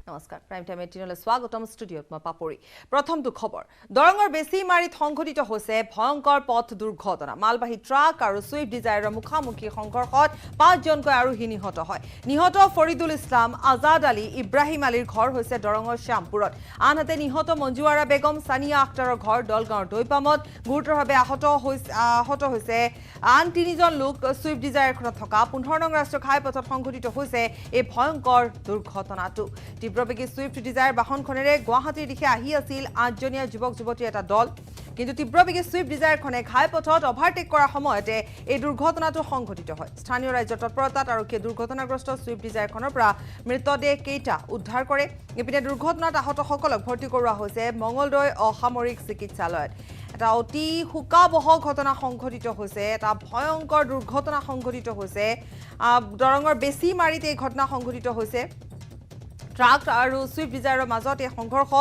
নমস্কাৰ prime time 18লৈ স্বাগতম ষ্টুডিঅ'ত মই পাপৰি প্ৰথমটো খবৰ দৰঙৰ বেছিমাৰীত সংঘটিত হৈছে ভয়ংকৰ পথ দুৰ্ঘটনা মালবাহী ট্ৰাক আৰু সুইফট ডিজায়াৰৰ মুখামুখি সংঘৰ্ষত 5 জনকৈ আৰোহী নিহত হয় নিহত ফৰিদুল ইছলাম আজাদ আলী ইব্ৰাহিম আলীৰ ঘৰ হৈছে দৰঙৰ শ্যামপুৰত আনহাতে নিহত মঞ্জুৱাৰা বেগম সানিয়া আখতাৰৰ ঘৰ দলগাঁৱৰ দৈপামত গুৰুতৰভাৱে আহত হৈছে আন 3 জন লোক সুইফট ডিজায়াৰখনত থকা 15 নং ৰাষ্ট্ৰীয় ঘাইপথত সংঘটিত হৈছে এই ভয়ংকৰ দুৰ্ঘটনাটো তীব্ৰবেগী সুইফট ডিজায়াৰ বাহনখনেৰে গুৱাহাটীৰ দিশে আহি আছিল 8জনীয়া যুৱক যুৱতীৰ এটা দল কিন্তু তীব্ৰবেগী সুইফট ডিজায়াৰখনে ঘাইপথত অভাৰটেক কৰাৰ সময়তে এই দুৰ্ঘটনাটো সংঘটিত হয় স্থানীয় ৰাজ্যৰ তৎপৰতাত আৰক্ষীয়ে দুৰ্ঘটনাগ্ৰস্ত সুইফট ডিজায়াৰখনৰ পৰা মৃতদেহ কেইটা উদ্ধাৰ কৰে ইপিনে দুৰ্ঘটনাত আহতসকলক ভৰ্তি কৰোৱা হৈছে মঙ্গলদৈ অসামৰিক চিকিৎসালয়ত এটা অতি হুকাবহ ঘটনা সংঘটিত হৈছে এটা ভয়ংকৰ দুৰ্ঘটনা সংঘটিত হৈছে দৰঙৰ বেছিমাৰীত এই ঘটনা সংঘটিত হৈছে ট্ৰাক আৰু সুইফট ডিজায়াৰৰ মাজত এই সংঘৰ্ষ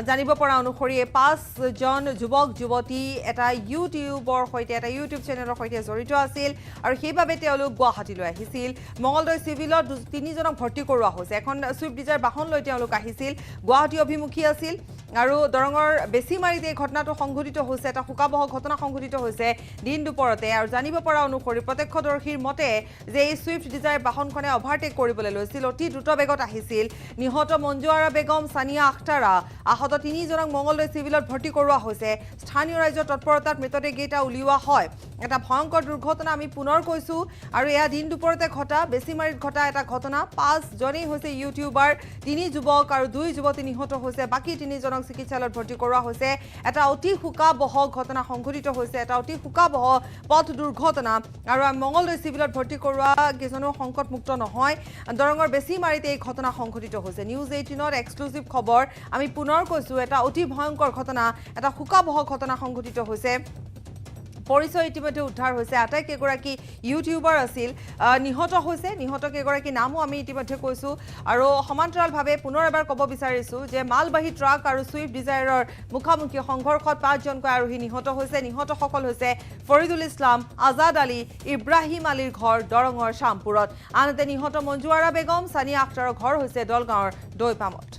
জানিব পৰা অনুসৰি 5 জন যুৱক যুৱতী এটা ইউটিউব চেনেলৰ সৈতে জড়িত আছিল আৰু সেইবাবে তেওঁলোক গুৱাহাটীলৈ আহিছিল মঙ্গলদৈ চিভিলত 3 জনক ভৰ্তি কৰোৱা হৈছে এখন সুইফট ডিজায়াৰ বাহন লৈ তেওঁলোক আহিছিল গুৱাহাটী অভিমুখী আছিল আৰু দৰঙৰ বেছিমাৰীত এই ঘটনাটো সংঘটিত হৈছে এটা হুকাবহ ঘটনা সংঘটিত হৈছে দিন দুপৰতে আৰু জানিব পৰা অনুসৰি প্ৰত্যক্ষদৰ্শীৰ মতে যে এই সুইফট ডিজায়াৰ বাহনখনে অভাৰটেক কৰিবলৈ লৈছিল অতি দ্ৰুত বেগত আহিছিল নিহত মঞ্জুৱাৰা বেগম সানিয়া আখতাৰা আহত 3 জনক মঙ্গলদৈ চিভিলত ভৰ্তি কৰোৱা হৈছে স্থানীয় ৰাজ্যৰ তৎপৰতাত মৃতদেহকেইটা উলিওৱা হয় এটা ভয়ংকৰ দুৰ্ঘটনা আমি পুনৰ কৈছো আৰু এয়া দিন দুপৰতে ঘটা বেছিমাৰীত ঘটা এটা ঘটনা 5 জনেই হৈছে ইউটিউবাৰ 3 যুৱক আৰু 2 যুৱতী নিহত হৈছে বাকি 3 জনক চিকিৎসালয়ত ভৰ্তি কৰোৱা হৈছে এটা অতি হুকাবহ ঘটনা সংঘটিত হৈছে এটা অতি হুকাবহ পথ দুৰ্ঘটনা আৰু মঙ্গলদৈ চিভিলত ভৰ্তি কৰোৱা কেজনো সংকটমুক্ত নহয় দৰঙৰ বেছিমাৰীত এই ঘটনা সংঘটিত হৈছে নিউজ 18ৰ এক্সক্লুসিভ খবৰ আমি পুনৰ কৈছো এটা অতি ভয়ংকৰ ঘটনা এটা হুকাবহ ঘটনা সংঘটিত হৈছে পৰিচয় ইতিমধ্যে উদ্ধাৰ হৈছে আটাইকেইগৰাকী ইউটিউবাৰ আছিল নিহত হৈছে কেইগৰাকী নামো আমি ইতিমধ্যে কৈছো আৰু সমান্তৰালভাৱে পুনৰ এবাৰ ক'ব বিচাৰিছো যে মালবাহী ট্ৰাক আৰু সুইফট ডিজায়াৰৰ মুখামুখি সংঘৰ্ষত 5 জনকৈ আৰোহী নিহত হৈছে নিহতসকল হৈছে ফৰিদুল ইছলাম আজাদ আলী ইব্ৰাহিম আলীৰ ঘৰ দৰঙৰ শ্যামপুৰত আনহাতে নিহত মঞ্জুৱাৰা বেগম সানিয়া আখতাৰৰ ঘৰ হৈছে দলগাঁৱৰ দৈপামত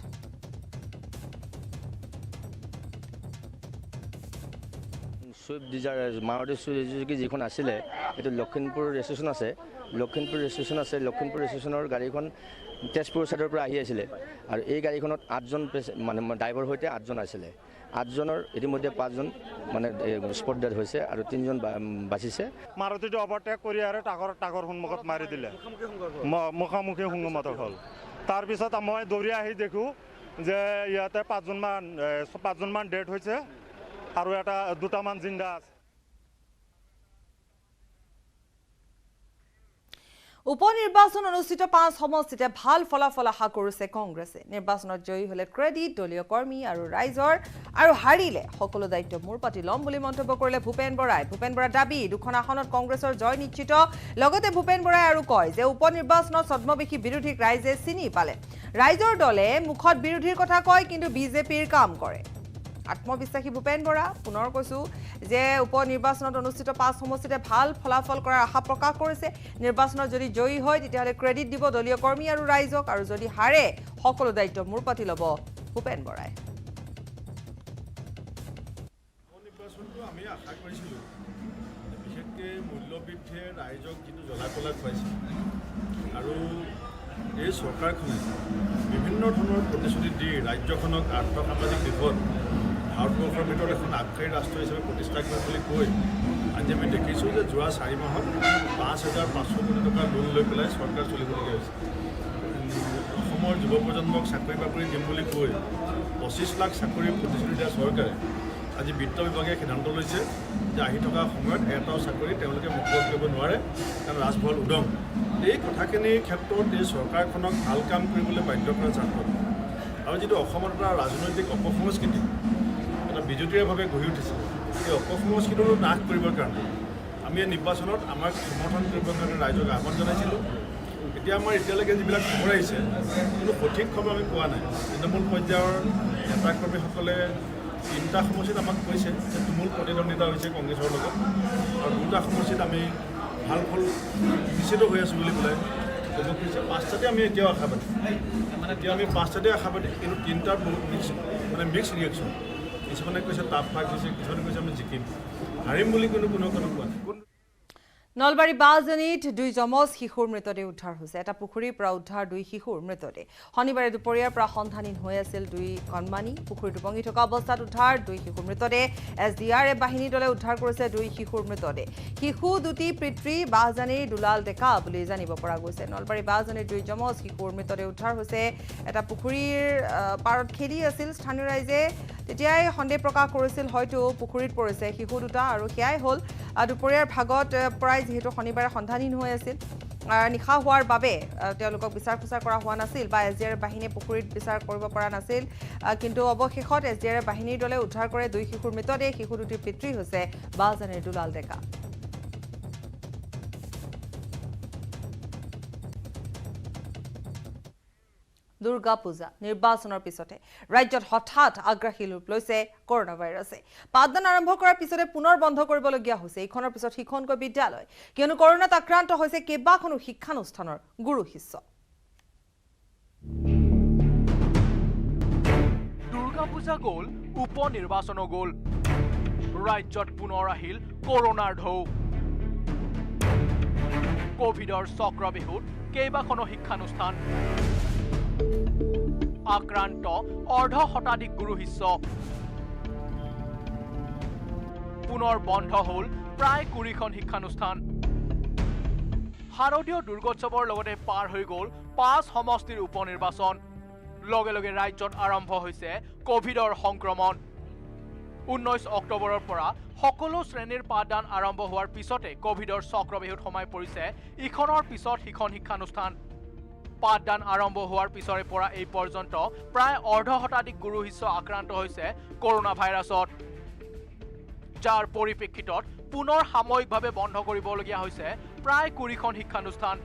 সুইফট ডিজায়াৰ মাৰুতি সুজুকি যিখন আছিলে এইটো লখিমপুৰ ৰেজিষ্ট্ৰেশ্যন আছে লখিমপুৰ ৰেজিষ্ট্ৰেশ্যনৰ গাড়ীখন তেজপুৰ ছাইডৰ পৰা আহি আছিলে আৰু এই গাড়ীখনত 8জন মানে ড্ৰাইভাৰ সৈতে 8জন আছিলে 8জনৰ ইতিমধ্যে 5জন মানে স্পট ডেড হৈছে আৰু 3জন বাচিছে মাৰুতিটো অভাৰটেক কৰি আৰু টাকৰ সন্মুখত মাৰি দিলে মুখামুখি সংগমত হ'ল তাৰপিছত মই দৌৰি আহি দেখোঁ যে ইয়াতে 5জনমান ডেড হৈছে আৰু এটা দুটামান জিন্দা আছে উপনিৰ্বাচন অনুষ্ঠিত 5 সমষ্টিতে ভাল ফলাফল আশা কৰিছে কংগ্ৰেছে নিৰ্বাচনত জয়ী হলে ক্ৰেডিট দলীয় কৰ্মী আৰু ৰাইজৰ আৰু হাৰিলে সকলো দায়িত্ব মোৰ পাতি ল'ম বুলি মন্তব্য কৰিলে ভূপেন বৰাৰ দাবী দুখন আসনত কংগ্ৰেছৰ জয় নিশ্চিত লগতে ভূপেন বৰাই আৰু কয় যে উপনিৰ্বাচনত ছদ্মবেশী বিৰোধীক ৰাইজে চিনি পালে ৰাইজৰ দলে মুখত বিৰোধীৰ কথা কয় কিন্তু বিজেপিৰ কাম কৰে আত্মবিশ্বাসী ভূপেন বৰা পুনৰ কৈছো যে উপনিৰ্বাচনত অনুষ্ঠিত 5 সমষ্টিতে ভাল ফলাফল কৰাৰ আশা প্ৰকাশ কৰিছে নিৰ্বাচনত যদি জয়ী হয় তেতিয়াহলে ক্ৰেডিট দিব দলীয় কৰ্মী আৰু ৰাইজক আৰু যদি হাৰে সকলো দায়িত্ব মোৰ পাতি ল'ব ভূপেন বৰাই নিৰ্বাচনটো আমি আশা কৰিছিলো বিশেষকৈ মূল্যবৃদ্ধিয়ে ৰাইজক কিন্তু জ্বলাকলা খুৱাইছে আৰু এই চৰকাৰখনে বিভিন্ন ধৰণৰ প্ৰতিশ্ৰুতি দি ৰাজ্যখনক আৰ্থসামাজিক দিশত ভাৰতবৰ্ষৰ ভিতৰত এখন আগশাৰী ৰাষ্ট্ৰ হিচাপে প্ৰতিষ্ঠা কৰিব বুলি কৈ আজি আমি দেখিছোঁ যে যোৱা 4 মাহত 5,500 কোটি টকা লোন লৈ পেলাই চৰকাৰ চলিবলগীয়া হৈছে অসমৰ যুৱ প্ৰজন্মক চাকৰি বাকৰি দিম বুলি কৈ 25 লাখ চাকৰিৰ প্ৰতিশ্ৰুতি দিয়া চৰকাৰে আজি বিত্ত বিভাগে সিদ্ধান্ত লৈছে যে আহি থকা সময়ত এটাও চাকৰি তেওঁলোকে মুকলি কৰিব নোৱাৰে কাৰণ ৰাজভল উদং এই কথাখিনিৰ ক্ষেত্ৰত এই চৰকাৰখনক ভাল কাম কৰিবলৈ বাধ্য কৰা চাকৰি আৰু যিটো অসমত এটা ৰাজনৈতিক অপসংস্কৃতি এটা বিজুতীয়ভাৱে গঢ়ি উঠিছে এই অপসংস্কৃতিটো নাশ কৰিবৰ কাৰণে আমি এই নিৰ্বাচনত আমাক সমৰ্থন কৰিবৰ কাৰণে ৰাইজক আহ্বান জনাইছিলোঁ এতিয়া আমাৰ এতিয়ালৈকে যিবিলাক খবৰ আহিছে কিন্তু সঠিক খবৰ আমি পোৱা নাই তৃণমূল পৰ্যায়ৰ নেতা কৰ্মীসকলে 3টা সমষ্টিত আমাক কৈছে যে তুমুল প্ৰতিদ্বন্দ্বিতা হৈছে কংগ্ৰেছৰ লগত আৰু 2টা সমষ্টিত আমি ভাল ফল নিশ্চিত হৈ আছোঁ বুলি পেলাই তেওঁলোক কৈছে 5টাতে আমি এতিয়াও আশাবাদী এতিয়া আমি 5টাতে আশাবাদী কিন্তু 3টাত বহুত মিক্স ৰিয়েকশ্যন কিছুমানে কৈছে টাফ ফাইট হৈছে কিছুমানে কৈছে আমি জিকিম হাৰিম বুলি কোনো কোৱা নাই নলবাৰী বাজনীত 2 যমজ শিশুৰ মৃতদেহ উদ্ধাৰ হৈছে এটা পুখুৰীৰ পৰা উদ্ধাৰ 2 শিশুৰ মৃতদেহ শনিবাৰে দুপৰীয়াৰ পৰা সন্ধানহীন হৈ আছিল 2 কণমানি পুখুৰীত উপঙি থকা অৱস্থাত উদ্ধাৰ 2 শিশুৰ মৃতদেহ SDRF বাহিনী দলে উদ্ধাৰ কৰিছে 2 শিশুৰ মৃতদেহ শিশু দুটি পিতৃ বাজনীৰ দুলাল ডেকা বুলি জানিব পৰা গৈছে নলবাৰী বাজনীৰ 2 যমজ শিশুৰ মৃতদেহ উদ্ধাৰ হৈছে এটা পুখুৰীৰ পাৰত খেলি আছিল স্থানীয় ৰাইজে তেতিয়াই সন্দেহ প্ৰকাশ কৰিছিল হয়তো পুখুৰীত পৰিছে শিশু দুটা আৰু সেয়াই হ'ল দুপৰীয়াৰ ভাগত প্ৰায় যেহেতু শনিবাৰে সন্ধানহীন হৈ আছিল নিশা হোৱাৰ বাবে তেওঁলোকক বিচাৰ খুচাৰ কৰা হোৱা নাছিল বা SDRF বাহিনীয়ে পুখুৰীত বিচাৰ কৰিব পৰা নাছিল কিন্তু অৱশেষত SDRF বাহিনীৰ দলে উদ্ধাৰ কৰে 2 শিশুৰ মৃতদেহ শিশু দুটিৰ পিতৃ হৈছে বাজনীৰ দুলাল ডেকা দুৰ্গা পূজা নিৰ্বাচনৰ পিছতে ৰাজ্যত হঠাৎ আগ্ৰাসী ৰূপ লৈছে কৰোনা ভাইৰাছে পাঠদান আৰম্ভ কৰাৰ পিছতে পুনৰ বন্ধ কৰিবলগীয়া হৈছে এইখনৰ পিছত শিক্ষণকৈ বিদ্যালয় কিয়নো কৰোনাত আক্ৰান্ত হৈছে কেইবাখনো শিক্ষানুষ্ঠানৰ গুৰু শিষ্য দুৰ্গা পূজা গ'ল উপনিৰ্বাচনো গ'ল ৰাজ্যত পুনৰ আহিল কৰোনাৰ ঢৌ কোভিডৰ চক্ৰবিহুত কেইবাখনো শিক্ষানুষ্ঠান আক্ৰান্ত অৰ্ধ শতাধিক গুৰু শিষ্য পুনৰ বন্ধ হ'ল প্ৰায় 20খন শিক্ষানুষ্ঠান শাৰদীয় দুৰ্গোৎসৱৰ লগতে পাৰ হৈ গ'ল 5 সমষ্টিৰ উপনিৰ্বাচন লগে লগে ৰাজ্যত আৰম্ভ হৈছে কোভিডৰ সংক্ৰমণ 19 অক্টোবৰৰ পৰা সকলো শ্ৰেণীৰ পাঠদান আৰম্ভ হোৱাৰ পিছতে কোভিডৰ চক্ৰবিহুত সোমাই পৰিছে ইখনৰ পিছত সিখন শিক্ষানুষ্ঠান পাঠদান আৰম্ভ হোৱাৰ পিছৰে পৰা এই পৰ্যন্ত প্ৰায় অৰ্ধ শতাধিক গুৰু শিষ্য আক্ৰান্ত হৈছে কৰোনা ভাইৰাছত যাৰ পৰিপ্ৰেক্ষিতত পুনৰ সাময়িকভাৱে বন্ধ কৰিবলগীয়া হৈছে প্ৰায় 20খন শিক্ষানুষ্ঠান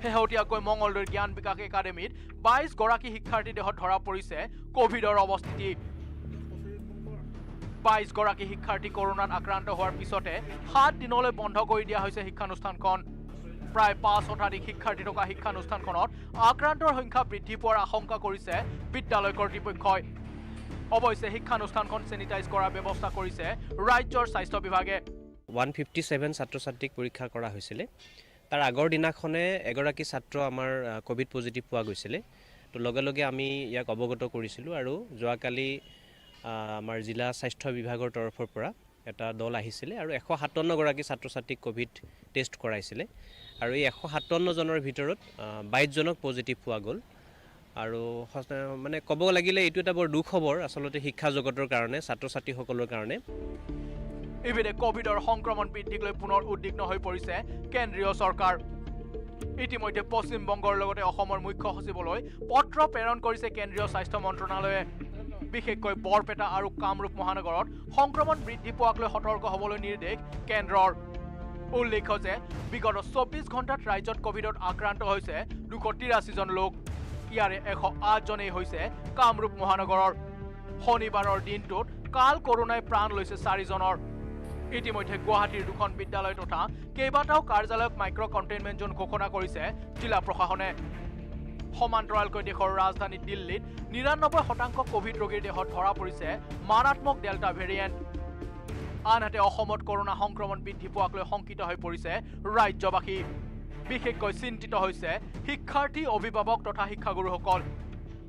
শেহতীয়াকৈ মঙলদৈৰ জ্ঞান বিকাশ একাডেমীত 22 গৰাকী শিক্ষাৰ্থী দেহত ধৰা পৰিছে কোভিডৰ অৱস্থিতি 22 গৰাকী শিক্ষাৰ্থী কৰোনাত আক্ৰান্ত হোৱাৰ পিছতে 7 দিনলৈ বন্ধ কৰি দিয়া হৈছে শিক্ষানুষ্ঠানখন প্ৰায় 5 শতাধিক শিক্ষাৰ্থী থকা শিক্ষানুষ্ঠানখনত আক্ৰান্তৰ সংখ্যা বৃদ্ধি পোৱাৰ আশংকা কৰিছে বিদ্যালয় কৰ্তৃপক্ষই অৱশ্যে শিক্ষানুষ্ঠানখন চেনিটাইজ কৰাৰ ব্যৱস্থা কৰিছে ৰাজ্যৰ স্বাস্থ্য বিভাগে 157 ছাত্ৰ ছাত্ৰীক পৰীক্ষা কৰা হৈছিলে তাৰ আগৰ দিনাখনে এগৰাকী ছাত্ৰ আমাৰ কোভিড পজিটিভ পোৱা গৈছিলে তো লগে লগে আমি ইয়াক অৱগত কৰিছিলোঁ আৰু যোৱাকালি আমাৰ জিলা স্বাস্থ্য বিভাগৰ তৰফৰ পৰা এটা দল আহিছিলে আৰু 157 গৰাকী ছাত্ৰ ছাত্ৰীক কোভিড টেষ্ট কৰাইছিলে আৰু এই 157 জনৰ ভিতৰত 22 জনক পজিটিভ পোৱা গ'ল আৰু মানে ক'ব লাগিলে এইটো এটা বৰ দুখ খবৰ আসলতে শিক্ষা জগতৰ কাৰণে ছাত্ৰ ছাত্ৰীসকলৰ কাৰণে ইভিনে কোভিডৰ সংক্ৰমণ বৃদ্ধিক লৈ পুনৰ উদ্বিগ্ন হৈ পৰিছে কেন্দ্ৰীয় চৰকাৰ ইতিমধ্যে পশ্চিম বংগৰ লগতে অসমৰ মুখ্য সচিবলৈ পত্ৰ প্ৰেৰণ কৰিছে কেন্দ্ৰীয় স্বাস্থ্য মন্ত্ৰণালয়ে বিশেষকৈ বৰপেটা আৰু কামৰূপ মহানগৰত সংক্ৰমণ বৃদ্ধি পোৱাক লৈ সতৰ্ক হ'বলৈ নিৰ্দেশ কেন্দ্ৰৰ উল্লেখ্য যে বিগত 24 ঘণ্টাত ৰাজ্যত কোভিডত আক্ৰান্ত হৈছে 283 জন লোক ইয়াৰে 108 জনেই হৈছে কামৰূপ মহানগৰৰ শনিবাৰৰ দিনটোত কাল কৰোনাই প্ৰাণ লৈছে 4 জনৰ ইতিমধ্যে গুৱাহাটীৰ দুখন বিদ্যালয় তথা কেইবাটাও কাৰ্যালয়ক মাইক্ৰ কণ্টেইনমেণ্ট জোন ঘোষণা কৰিছে জিলা প্ৰশাসনে সমান্তৰালকৈ দেশৰ ৰাজধানী দিল্লীত 99% কোভিড ৰোগীৰ দেহত ধৰা পৰিছে মাৰাত্মক ডেল্টা ভেৰিয়েণ্ট আনহাতে অসমত কৰোনা সংক্ৰমণ বৃদ্ধি পোৱাক লৈ শংকিত হৈ পৰিছে ৰাজ্যবাসী বিশেষকৈ চিন্তিত হৈছে শিক্ষাৰ্থী অভিভাৱক তথা শিক্ষাগুৰুসকল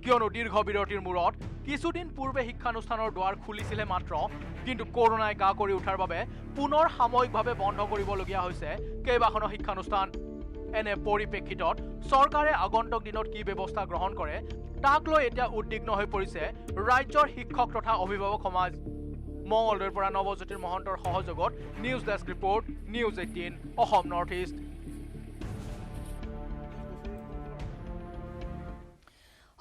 কিয়নো দীৰ্ঘ বিৰতিৰ মূৰত কিছুদিন পূৰ্বে শিক্ষানুষ্ঠানৰ দুৱাৰ খুলিছিলে মাত্ৰ কিন্তু কৰোনাই গা কৰি উঠাৰ বাবে পুনৰ সাময়িকভাৱে বন্ধ কৰিবলগীয়া হৈছে কেইবাখনো শিক্ষানুষ্ঠান এনে পৰিপ্ৰেক্ষিতত চৰকাৰে আগন্তুক দিনত কি ব্যৱস্থা গ্ৰহণ কৰে তাক লৈ এতিয়া উদ্বিগ্ন হৈ পৰিছে ৰাজ্যৰ শিক্ষক তথা অভিভাৱক সমাজ মঙলদৈৰ পৰা নৱজ্যোতিৰ মহন্তৰ সহযোগত news desk report news 18 Assam North east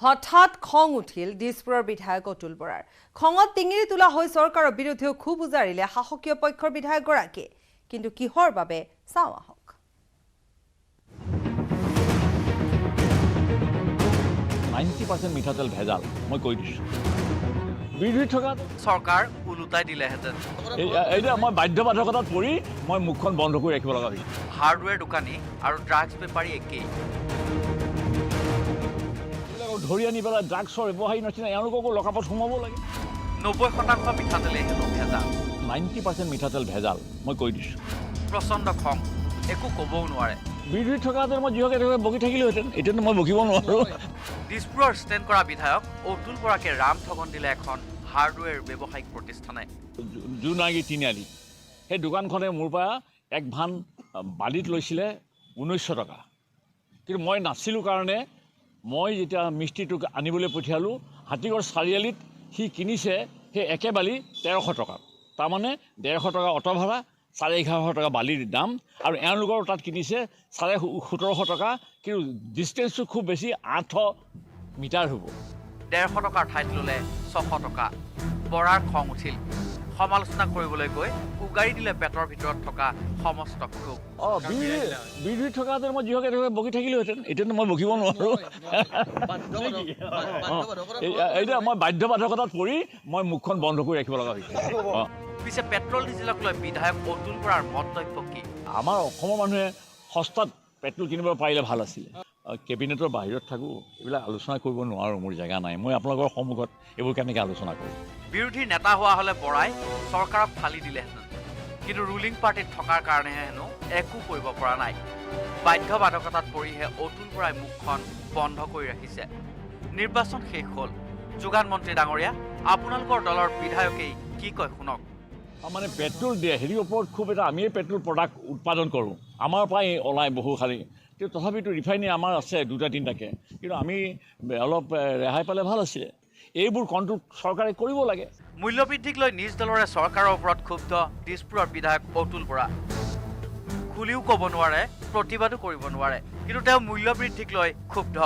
হঠাৎ খং উঠিল দিছপুৰৰ বিধায়ক অতুল বৰাৰ খঙত টিঙিৰি তোলা হৈ চৰকাৰৰ বিৰুদ্ধেও ক্ষোভ উজাৰিলে শাসকীয় পক্ষৰ বিধায়কগৰাকীয়ে কিন্তু কিহৰ বাবে চাওঁ আহক 90% মিঠাতেল ভেজাল মই কৈ দিছোঁ বিৰোধী থকা চৰকাৰ ওলোটাই দিলেহেঁতেন। এতিয়া মই বাধ্যবাধকতাত পৰি মই মুখখন বন্ধ কৰি ৰাখিব লগা হৈছিল। হাৰ্ডৱেৰ দোকানী আৰু ড্ৰাগছ বেপাৰী একেই। ধৰি আনি পেলাই ড্ৰাগছৰ ব্যৱসায়ী নিচিনা এওঁলোককো লকাপত সোমাব লাগে। 90% মিঠাতেলে হেনো ভেজাল। 90% মিঠাতেল ভেজাল, মই কৈ দিছোঁ। প্ৰচণ্ড খং, একো ক'বও নোৱাৰে। বিৰোধী থকাহেঁতেন মই যিহকে বকি থাকিলোহেঁতেন, এতিয়াতো মই বকিব নোৱাৰোঁ। দিছপুৰৰ ষ্টেণ্ড কৰা বিধায়ক অতুল বৰাকে ৰাম ঠগন দিলে এখন হাৰ্ডৱেৰ ব্যৱসায়িক প্ৰতিষ্ঠানে। জোনাগী তিনিআলি সেই দোকানখনে মোৰ পৰা এক ভান বালিত লৈছিলে 1900 টকা। কিন্তু মই নাছিলোঁ কাৰণে মই যেতিয়া মিস্ত্ৰীটোক আনিবলৈ পঠিয়ালোঁ, হাতীগড় চাৰিআলিত সি কিনিছে সেই একে বালি 1300 টকা। তাৰমানে 150 টকা অটো ভাড়া, 1150 টকা বালিৰ দাম, আৰু এওঁলোকৰ তাত কিনিছে 1750 টকা। কিন্তু ডিষ্টেঞ্চটো খুব বেছি 800 মিটাৰ হ'ব। 150 টকাৰ ঠাইত ল'লে 600 টকা। বৰাৰ খং উঠিল। সমালোচনা কৰিবলৈ গৈ উগাৰি দিলে পেটৰ ভিতৰত থকা সমস্ত ক্ষোভ। বিৰোধী থকাহেঁতেন মই যিহকে বকি থাকিলোহেঁতেন, এতিয়াতো মই বকিব নোৱাৰোঁ। এতিয়া মই বাধ্যবাধকতাত পৰি মই মুখখন বন্ধ কৰি ৰাখিব লগা হৈছিল। পিছে পেট্ৰল ডিজেলক লৈ বিধায়ক অতুল বৰাৰ মন্তব্য কি? আমাৰ অসমৰ মানুহে সস্তাত পেট্ৰল কিনিব পাৰিলে ভাল আছিলে। কেবিনেটৰ বাহিৰত থাকোঁ, এইবিলাক আলোচনা কৰিব নোৱাৰোঁ, মোৰ জেগা নাই। মই আপোনালোকৰ সন্মুখত এইবোৰ কেনেকৈ আলোচনা কৰোঁ। বিৰোধীৰ নেতা হোৱা হ'লে বৰাই চৰকাৰক ফালি দিলেহেঁতেন। কিন্তু ৰুলিং পাৰ্টিত থকাৰ কাৰণেহে হেনো একো কৰিব পৰা নাই। বাধ্যবাধকতাত পৰিহে অতুল বৰাই মুখখন বন্ধ কৰি ৰাখিছে। নিৰ্বাচন শেষ হ'ল। যোগান মন্ত্ৰী ডাঙৰীয়া, আপোনালোকৰ দলৰ বিধায়কেই কি কয় শুনক। মানে পেট্ৰল দিয়ে হেৰিৰ ওপৰত খুব এটা আমিয়ে পেট্ৰল প্ৰডাক্ট উৎপাদন কৰোঁ, আমাৰ পৰাই ওলাই বহু খালি। কিন্তু তথাপিতো ৰিফাইনাৰী আমাৰ আছে 2-3টাকে, কিন্তু আমি অলপ ৰেহাই পালে ভাল আছিলে। এইবোৰ কণ্ট্ৰল চৰকাৰে কৰিব লাগে। মূল্যবৃদ্ধিক লৈ নিজ দলৰে চৰকাৰৰ ওপৰত ক্ষুব্ধ দিছপুৰৰ বিধায়ক অতুল বৰা। খুলিও ক'ব নোৱাৰে, প্ৰতিবাদো কৰিব নোৱাৰে, কিন্তু তেওঁ মূল্যবৃদ্ধিক লৈ ক্ষুব্ধ।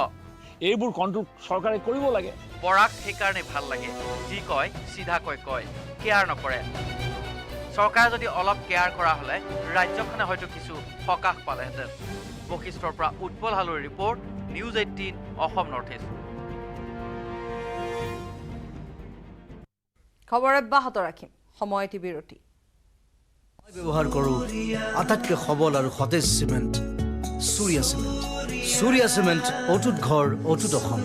এইবোৰ কণ্ট্ৰল চৰকাৰে কৰিব লাগে। বৰাক সেইকাৰণে ভাল লাগে, যি কয় চিধাকৈ কয়, কেয়াৰ নকৰে। চৰকাৰে যদি অলপ কেয়াৰ কৰা হ'লে ৰাজ্যখনে হয়তো কিছু সকাহ পালেহেঁতেন। বশিষ্ঠৰ পৰা উৎপল হালৈৰ report, news 18 Assam North East. খবৰ অব্যাহত ৰাখিম, সময় এটি বিৰতি। মই ব্যৱহাৰ কৰোঁ আটাইতকৈ সবল আৰু সতেজ cement, Surya cement. Surya cement, অটুট ঘৰ, অটুট অসম।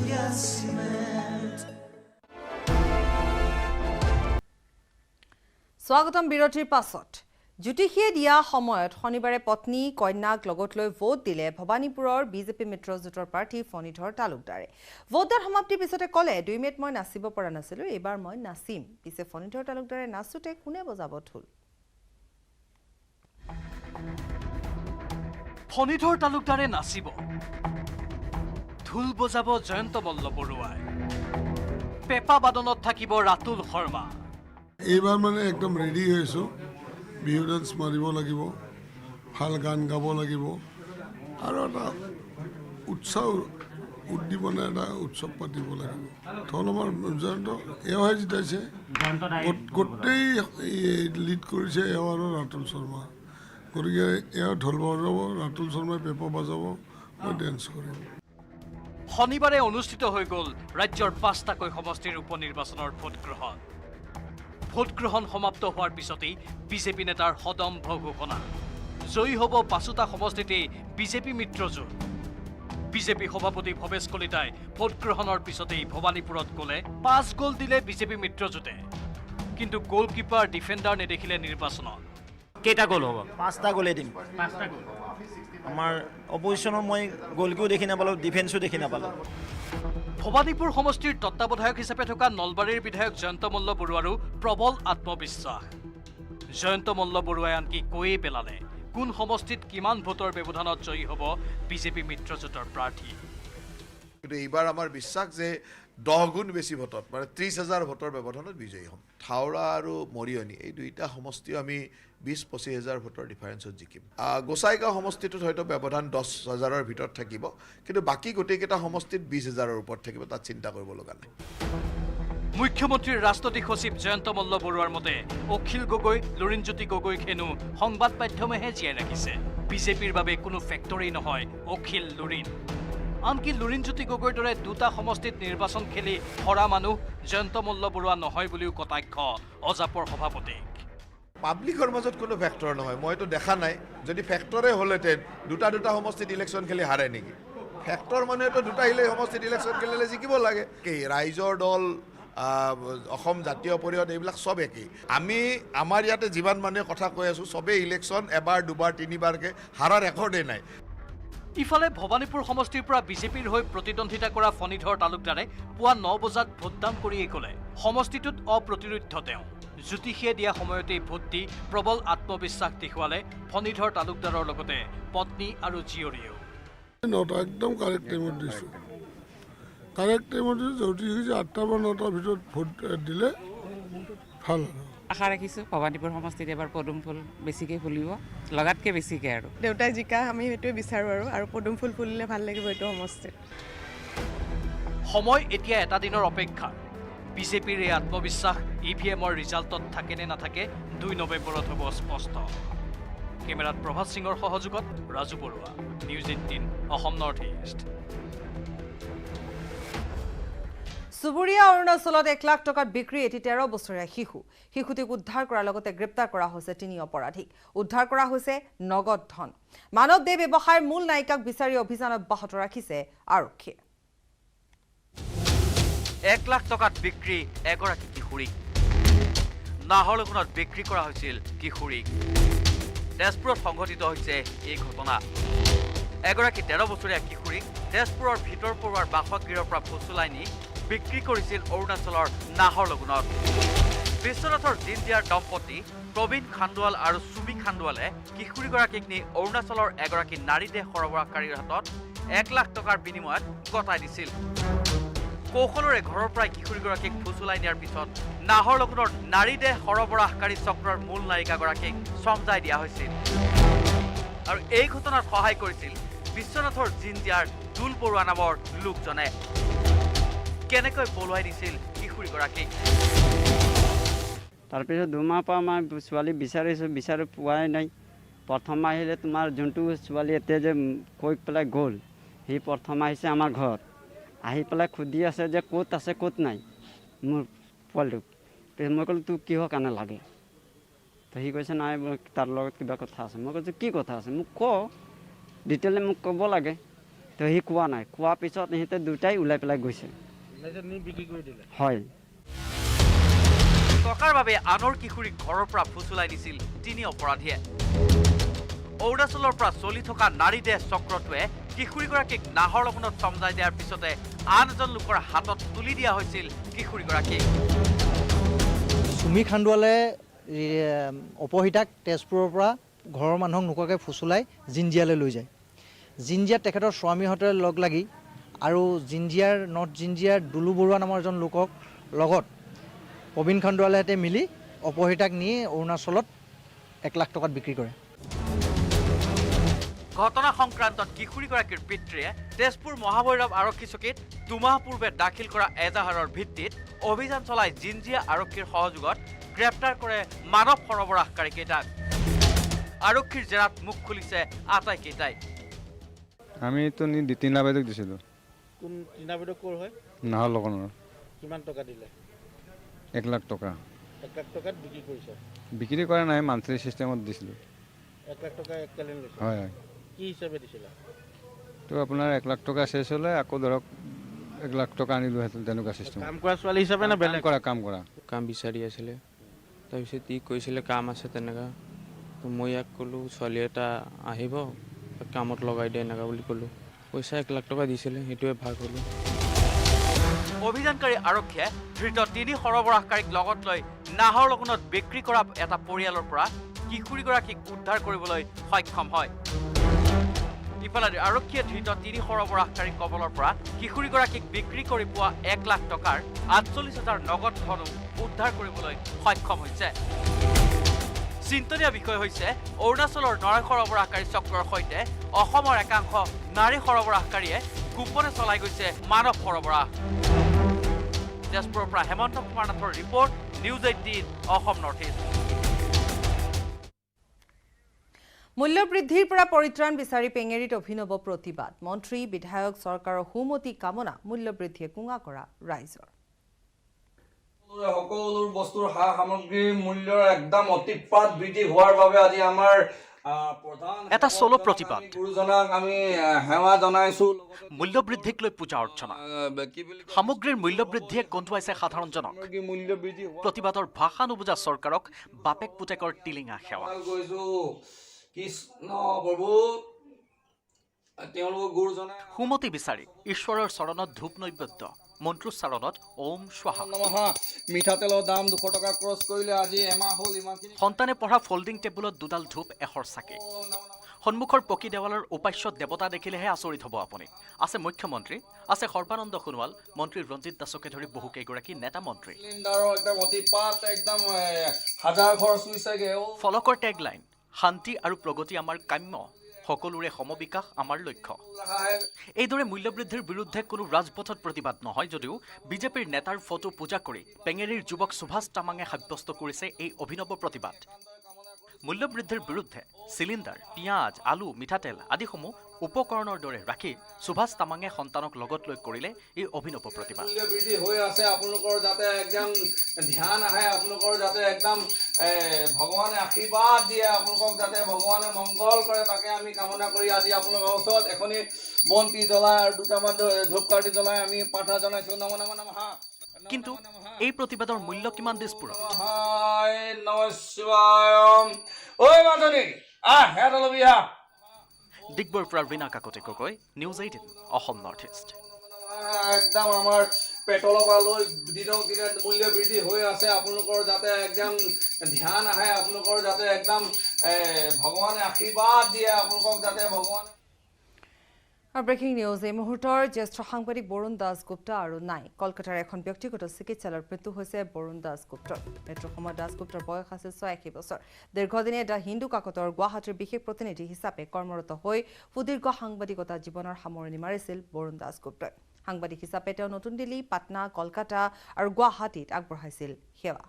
স্বাগতম বিৰতিৰ পাছত। জ্যোতিষীয়ে দিয়া সময়ত শনিবাৰে পত্নী কন্যাক লগত লৈ ভোট দিলে ভৱানীপুৰৰ বিজেপি মিত্ৰজোঁটৰ প্ৰাৰ্থী ফণীধৰ তালুকদাৰে। ভোটদান সমাপ্তিৰ পিছতে ক'লে, 2 মে'ত মই নাচিব পৰা নাছিলোঁ, এইবাৰ মই নাচিম। পিছে ফণীধৰ তালুকদাৰে নাচোতে কোনে বজাব ঢোল? ফণীধৰ তালুকদাৰে নাচিব, ঢোল বজাব জয়ন্ত মল্ল বৰুৱাই, পেঁপা বাদনত থাকিব ৰাতুল শৰ্মা। এইবাৰ মানে একদম ৰেডি হৈছোঁ। বিহু ডান্স মাৰিব লাগিব, ভাল গান গাব লাগিব, আৰু এটা উৎসাহ উদ্দীপনা এটা উৎসৱ পাতিব লাগিব। ঢোল আমাৰ জয়ন্ত এওঁহে জিতাইছে, গোটেই লিড কৰিছে এওঁ আৰু ৰাতুল শৰ্মা। গতিকে এওঁ ঢোল বজাব, ৰাতুল শৰ্মাই পেঁপা বজাব, মই ডেন্স কৰিম। শনিবাৰে অনুষ্ঠিত হৈ গ'ল ৰাজ্যৰ 5টাকৈ সমষ্টিৰ উপ নিৰ্বাচনৰ ভোটগ্ৰহণ। ভোটগ্ৰহণ সমাপ্ত হোৱাৰ পিছতেই বিজেপি নেতাৰ সদম্ভ ঘোষণা। জয়ী হ'ব 5টা সমষ্টিতেই বিজেপি মিত্ৰজোঁট। বিজেপি সভাপতি ভৱেশ কলিতাই ভোটগ্ৰহণৰ পিছতেই ভৱানীপুৰত ক'লে, 5 গ'ল দিলে বিজেপি মিত্ৰজোঁটে, কিন্তু গ'লকিপাৰ ডিফেণ্ডাৰ নেদেখিলে নিৰ্বাচনত। কেইটা গ'ল হ'ব? 5টা গ'লেই দিম। 5টা গ'ল। আমাৰ অপজিশ্যনৰ মই গ'লকিও দেখি নাপালোঁ, ডিফেন্সো দেখি নাপালোঁ। ভৱানীপুৰ সমষ্টিৰ তত্ত্বাৱধায়ক হিচাপে থকা নলবাৰীৰ বিধায়ক জয়ন্ত মল্ল বৰুৱাৰো প্ৰবল আত্মবিশ্বাস। জয়ন্ত মল্ল বৰুৱাই আনকি কৈয়ে পেলালে, কোন সমষ্টিত কিমান ভোটৰ ব্যৱধানত জয়ী হ'ব বিজেপি মিত্ৰজোঁটৰ প্ৰাৰ্থী। কিন্তু এইবাৰ আমাৰ বিশ্বাস যে 10 গুণ বেছি ভোটত, মানে 30,000 ভোটৰ ব্যৱধানত বিজয়ী হ'ম। থাওৰা আৰু মৰিয়নি এই 2টা সমষ্টিও আমি 20-25 হাজাৰ ভোটৰ ডিফাৰেঞ্চত জিকিম। গোসাইগাঁও সমষ্টিটোত হয়তো ব্যৱধান 10,000ৰ ভিতৰত থাকিব, কিন্তু বাকী গোটেইকেইটা সমষ্টিত 20,000ৰ ওপৰত থাকিব, তাত চিন্তা কৰিব লগা নাই। মুখ্যমন্ত্ৰীৰ ৰাষ্ট্ৰপতি সচিব জয়ন্ত মল্ল বৰুৱাৰ মতে অখিল গগৈ, লুৰিণজ্যোতি গগৈক হেনো সংবাদ মাধ্যমেহে জীয়াই ৰাখিছে। বিজেপিৰ বাবে কোনো ফেক্টৰী নহয় অখিল লুৰিণ। আনকি লুৰিণজ্যোতি গগৈৰ দৰে দুটা সমষ্টিত নিৰ্বাচন খেলি হৰা মানুহ জয়ন্ত মল্ল বৰুৱা নহয় বুলিও কটাক্ষ অজাপৰ সভাপতিক। পাব্লিকৰ মাজত কোনো ফেক্টৰ নহয়, মইতো দেখা নাই। যদি ফেক্টৰে হ'লহেঁতেন দুটা সমষ্টিত ইলেকশ্যন খেলি হাৰে নেকি? ফেক্টৰ মানুহেতো দুটা সমষ্টিত ইলেকশ্যন খেলিলে জিকিব লাগে। ৰাইজৰ দল, অসম জাতীয় পৰিষদ এইবিলাক চব একেই। আমাৰ ইয়াতে যিমান মানুহে কথা কৈ আছোঁ চবেই ইলেকশ্যন এবাৰ দুবাৰ তিনিবাৰকৈ হাৰাৰ ৰেকৰ্ডেই নাই। ইফালে ভৱানীপুৰ সমষ্টিৰ পৰা বিজেপিৰ হৈ প্ৰতিদ্বন্দ্বিতা কৰা ফণীধৰ তালুকদাৰে পুৱা 9 বজাত ভোটদান কৰিয়েই ক'লে সমষ্টিটোত অপ্ৰতিৰোধ্য তেওঁ। জ্যোতিষীয়ে দিয়া সময়তেই ভোট দি প্ৰবল আত্মবিশ্বাস দেখুৱালে ফণীধৰ তালুকদাৰৰ লগতে পত্নী আৰু জীয়ৰীয়েও। একদম কাৰেক্ট টাইমত দিছোঁ, কাৰেক্ট টাইমত দিছোঁ। জ্যোতিষী 8টা বা 9টাৰ ভিতৰত ভোট দিলে ভাল আৰু। আশা ৰাখিছোঁ ভৱানীপুৰ সমষ্টিত এবাৰ পদুম ফুল বেছিকৈ ফুলিব, লগাতকৈ বেছিকৈ আৰু। দেউতাই জিকা আমি সেইটোৱে বিচাৰোঁ আৰু পদুম ফুল ফুলিলে ভাল লাগিব এইটো সমষ্টিত। সময় এতিয়া এটা দিনৰ অপেক্ষা। বিজেপিৰ এই আত্মবিশ্বাস EVMৰ ৰিজাল্টত থাকে নে নাথাকে 2 নৱেম্বৰত হ'ব স্পষ্ট। কেমেৰাত প্ৰভাত সিঙৰ সহযোগত Raju Baruah, news 18 Assam North East. চুবুৰীয়া অৰুণাচলত 1 লাখ টকাত বিক্ৰী এটি 13 বছৰীয়া শিশুটিক উদ্ধাৰ কৰাৰ লগতে গ্ৰেপ্তাৰ কৰা হৈছে 3 অপৰাধীক। উদ্ধাৰ কৰা হৈছে নগদ ধন। মানৱ দেহ ব্যৱসায়ৰ মূল নায়িকাক বিচাৰি অভিযান অব্যাহত ৰাখিছে আৰক্ষীয়ে। 1 লাখ টকাত বিক্ৰী এগৰাকী কিশোৰীক। নাহৰলগুণত বিক্ৰী কৰা হৈছিল কিশোৰীক। তেজপুৰত সংঘটিত হৈছে এই ঘটনা। এগৰাকী 13 বছৰীয়া কিশোৰীক তেজপুৰৰ ভিতৰ পৰুৱাৰ বাসগৃহৰ পৰা ফুচুলাই নি বিক্ৰী কৰিছিল অৰুণাচলৰ নাহৰলগুণত। বিশ্বনাথৰ জিঞ্জিয়াৰ দম্পতি প্ৰবীণ খাণ্ডৱাল আৰু সুমি খাণ্ডৱালে কিশোৰীগৰাকীক নি অৰুণাচলৰ এগৰাকী নাৰী দেহ সৰবৰাহকাৰীৰ হাতত 1 লাখ টকাৰ বিনিময়ত গতাই দিছিল। কৌশলৰে ঘৰৰ পৰাই কিশোৰীগৰাকীক ফুচুলাই নিয়াৰ পিছত নাহৰলগুণৰ নাৰী দেহ সৰবৰাহকাৰী চক্ৰৰ মূল নায়িকাগৰাকীক চমজাই দিয়া হৈছিল। আৰু এই ঘটনাত সহায় কৰিছিল বিশ্বনাথৰ জিঞ্জিয়াৰ দুল বৰুৱা নামৰ লোকজনে। কেনেকৈ পলুৱাই দিছিল কিশোৰীগৰাকীক? তাৰপিছত 2 মাহ পৰা মই ছোৱালী বিচাৰি পোৱাই নাই। প্ৰথম আহিলে তোমাৰ যোনটো ছোৱালী এতিয়া যে কৈ পেলাই গ'ল, সি প্ৰথম আহিছে আমাৰ ঘৰত, আহি পেলাই সুধি আছে যে ক'ত আছে ক'ত নাই মোৰ পোৱালিটোক। মই ক'লোঁ তোক কিহৰ কাৰণে লাগে? তো সি কৈছে নাই তাৰ লগত কিবা কথা আছে। মই কৈছোঁ কি কথা আছে মোক ক, ডিটেইলি মোক ক'ব লাগে। তো সি কোৱা নাই। কোৱাৰ পিছত সিহঁতে দুটাই ওলাই পেলাই গৈছে। হয়। টকাৰ বাবে আনৰ কিশোৰীক ঘৰৰ পৰা ফুচুলাই দিছিল 3 অপৰাধীয়ে। অৰুণাচলৰ পৰা চলি থকা নাৰী দেহ চক্ৰটোৱে কিশোৰীগৰাকীক নাহৰলগুণত চমজাই দিয়াৰ পিছতে আন এজন লোকৰ হাতত তুলি দিয়া হৈছিল কিশোৰীগৰাকীক। সুমি খাণ্ডৱালে অপহৃতাক তেজপুৰৰ পৰা ঘৰৰ মানুহক নোকোৱাকৈ ফুচুলাই জিঞ্জিয়ালৈ লৈ যায়। জিঞ্জিয়াত তেখেতৰ স্বামীহঁতে লগ লাগি আৰু নৰ্থ জিঞ্জিয়াৰ দুলু বৰুৱা নামৰ এজন লোকক লগত প্ৰবীণ খাণ্ডৱালেহঁতে মিলি অপহৃতাক নি অৰুণাচলত 1 লাখ টকাত বিক্ৰী কৰে। ঘটনা সংক্ৰান্তত কিশোৰীগৰাকীৰ পিতৃয়ে তেজপুৰ মহাভৈৰৱ আৰক্ষী চকীত 2 মাহ পূৰ্বে দাখিল কৰা এজাহাৰৰ ভিত্তিত অভিযান চলাই জিঞ্জিয়া আৰক্ষীৰ সহযোগত গ্ৰেপ্তাৰ কৰে মানৱ সৰবৰাহকাৰীকেইটাক। আৰক্ষীৰ জেৰাত মুখ খুলিছে আটাইকেইটাই। আমিতো টিনা বাইদেউক দিছিলোঁ। কোন টিনা বাইদেউ ক'ৰ হয়? নাহৰলগুণৰ। কিমান টকা দিলে? 1 লাখ টকা। 1 লাখ টকাত বিক্ৰী কৰিছে? বিক্ৰী কৰা নাই, মান্থলি চিষ্টেমত দিছিলোঁ। 1 লাখ টকা এককালীন লৈছে? হয়। কি হিচাপে দিছিলে? তো আপোনাৰ 1 লাখ টকা শেষ হ'লে আকৌ ধৰক 1 লাখ টকা আনিলোহেঁতেন, তেনেকুৱা চিষ্টেম। কাম কৰা ছোৱালী হিচাপে নে বেলেগ? কাম বিচাৰি আছিলে। তাৰপিছত ই কৈছিলে কাম আছে তেনেকুৱা। তো মই ইয়াক ক'লোঁ ছোৱালী এটা আহিব কামত লগাই দিয়ে এনেকুৱা বুলি ক'লোঁ। পইচা 1 লাখ টকা দিছিলে, সেইটোৱে ভাগ হ'লোঁ। অভিযানকাৰী আৰক্ষীয়ে ধৃত 3 সৰবৰাহকাৰীক লগত লৈ নাহৰলগুণত বিক্ৰী কৰা এটা পৰিয়ালৰ পৰা কিশোৰীগৰাকীক উদ্ধাৰ কৰিবলৈ সক্ষম হয়। ইফালে আৰক্ষীয়ে ধৃত 3 সৰবৰাহকাৰীৰ কবলৰ পৰা কিশোৰীগৰাকীক বিক্ৰী কৰি পোৱা 1 লাখ টকাৰ 48,000 নগদ ধনো উদ্ধাৰ কৰিবলৈ সক্ষম হৈছে। চিন্তনীয় বিষয় হৈছে অৰুণাচলৰ নাৰী সৰবৰাহকাৰী চক্ৰৰ সৈতে অসমৰ একাংশ নাৰী সৰবৰাহকাৰীয়ে গোপনে চলাই গৈছে মানৱ সৰবৰাহ। তেজপুৰৰ পৰা হেমন্ত কুমাৰ নাথৰ report, news 18 Assam North east. মূল্যবৃদ্ধিৰ পৰা পৰিত্ৰাণ বিচাৰি পেঙেৰিত অভিনৱ প্ৰতিবাদ মন্ত্ৰী বিধায়ক চৰকাৰৰ সুমতি কামনা মূল্যবৃদ্ধিয়ে কুঙা কৰা ৰাইজৰ সকলো বস্তুৰ সা সামগ্ৰীৰ মূল্যৰ একদম অতিপাত বৃদ্ধি হোৱাৰ বাবে আজি আমাৰ এটা চলো প্ৰতিবাদ গুৰুজনাক আমি সেৱা জনাইছো মূল্যবৃদ্ধিক লৈ পূজা অৰ্চনা সামগ্ৰীৰ মূল্যবৃদ্ধিয়ে কন্দুৱাইছে সাধাৰণজনক প্ৰতিবাদৰ ভাষা নুবুজা চৰকাৰক বাপেক পুতেকৰ টিলিঙা সেৱা কৃষ্ণ প্ৰভু তেওঁলোক গুৰুজনা সুমতি বিচাৰি ঈশ্বৰৰ চৰণত ধূপ নৈবেদ্য মন্ত্ৰোচ্চাৰণত ওম স্বাহা মিঠাতেলৰ দাম 200 টকা ক্ৰছ কৰিলে আজি এমাহ হ'ল ইমানখিনি সন্তানে পঢ়া ফল্ডিং টেবুলত দুডাল ধূপ এশৰ চাকি সন্মুখৰ পকী দেৱালৰ উপাস্য দেৱতা দেখিলেহে আচৰিত হ'ব আপুনি আছে মুখ্যমন্ত্ৰী আছে সৰ্বানন্দ সোণোৱাল মন্ত্ৰী ৰঞ্জিত দাসকে ধৰি বহু কেইগৰাকী নেতা মন্ত্ৰী ফলকৰ টেগলাইন শান্তি আৰু প্ৰগতি আমাৰ কাম্য সকলোৰে সমবিকাশ আমাৰ লক্ষ্য এইদৰে মূল্যবৃদ্ধিৰ বিৰুদ্ধে কোনো ৰাজপথত প্ৰতিবাদ নহয় যদিও বিজেপিৰ নেতাৰ ফটো পূজা কৰি পেঙেৰিৰ যুৱক সুভাষ তামাঙে সাব্যস্ত কৰিছে এই অভিনৱ প্ৰতিবাদ মূল্যবৃদ্ধিৰ বিৰুদ্ধে চিলিণ্ডাৰ পিঁয়াজ আলু মিঠাতেল আদিসমূহ উপকৰণৰ দৰে ৰাখি সুভাষ তামাঙে সন্তানক লগত লৈ কৰিলে এই অভিনৱ প্ৰতিবাদ বৃদ্ধি হৈ আছে আপোনালোকৰ যাতে একদম ধ্যান আহে আপোনালোকৰ যাতে একদম ভগৱানে আশীৰ্বাদ দিয়ে আপোনালোকক যাতে ভগৱানে মংগল কৰে তাকে আমি কামনা কৰি আজি আপোনালোকৰ ওচৰত এখনি বন্তি জ্বলাই আৰু দুটামান ধূপকাঠি জ্বলাই আমি প্ৰাৰ্থনা জনাইছো নমো নমো নমঃ কিন্তু এই প্ৰতিবাদৰ মূল্য কিমান দিছপুৰ ডিগবৈৰ পৰা Rina Kakati Gogoi news 18 Assam North East একদম আমাৰ পেট্ৰলৰ পৰা লৈ দিনক দিনে মূল্য বৃদ্ধি হৈ আছে আপোনালোকৰ যাতে একদম ধ্যান আহে আপোনালোকৰ যাতে একদম ভগৱানে আশীৰ্বাদ দিয়ে আপোনালোকক যাতে ভগৱানে আৰু ব্ৰেকিং নিউজ এই মুহূৰ্তৰ জ্যেষ্ঠ সাংবাদিক বৰুণ দাসগুপ্তা আৰু নাই কলকাতাৰ এখন ব্যক্তিগত চিকিৎসালয়ত মৃত্যু হৈছে বৰুণ দাসগুপ্তাৰ মৃত্যুৰ সময়ত দাসগুপ্তাৰ বয়স আছিল 86 বছৰ দীৰ্ঘদিনে দ্য হিন্দু কাকতৰ গুৱাহাটীৰ বিশেষ প্ৰতিনিধি হিচাপে কৰ্মৰত হৈ সুদীৰ্ঘ সাংবাদিকতা জীৱনৰ সামৰণি মাৰিছিল বৰুণ দাসগুপ্তাই সাংবাদিক হিচাপে তেওঁ নতুন দিল্লী পাটনা কলকাতা আৰু গুৱাহাটীত আগবঢ়াইছিল সেৱা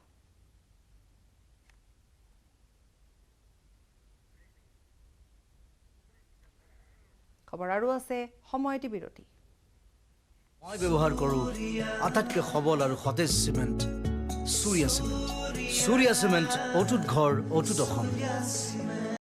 খবৰ আৰু আছে সময়টি বিৰতি মই ব্যৱহাৰ কৰোঁ আটাইতকৈ সবল আৰু সতেজ চিমেণ্ট সূৰ্যা চিমেণ্ট অটুট ঘৰ অটুট অসম